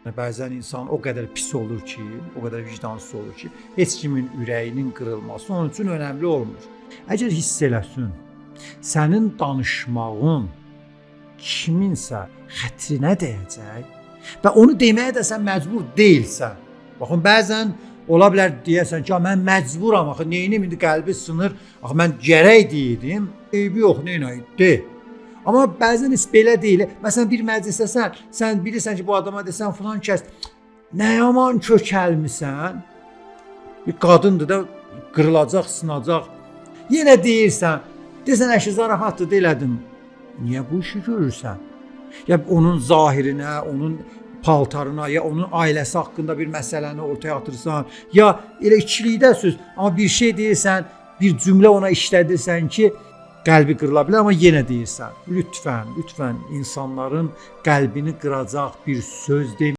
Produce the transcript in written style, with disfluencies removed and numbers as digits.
Bəzən insan o qədər pis olur ki, o qədər vicdansız olur ki, heç kimin ürəyinin qırılması onun üçün önəmli olmur. Əgər hiss eləsin, sənin danışmağın kiminsə xətrinə dəyəcək və onu deməyə də sən məcbur deyilsən. Baxın, bəzən ola bilər deyəsən ki, mən məcburam, axı neynim, indi qəlbi sınır, axı mən gərək deydim, eybi yox, neynəyim, de. Amma bəzən heç belə deyil. Məsələn, bir məclisdəsən, sən bilirsən ki, bu adama desən filan kəs, nə yaman kökəlmisən, bir qadındır da, qırılacaq, sınacaq. Yenə deyirsən, desən əşi zarafatdır, elədin. Niyə bu işi görürsən? Ya onun zahirinə, onun paltarına, ya onun ailəsi haqqında bir məsələni ortaya atırsan, ya elə ikilikdə söz, amma bir şey deyirsən, bir cümlə ona işlədirsən ki, qəlbi qırıla bilər, amma yenə deyirsən. Lütfən insanların qəlbini qıracaq bir söz deməyin.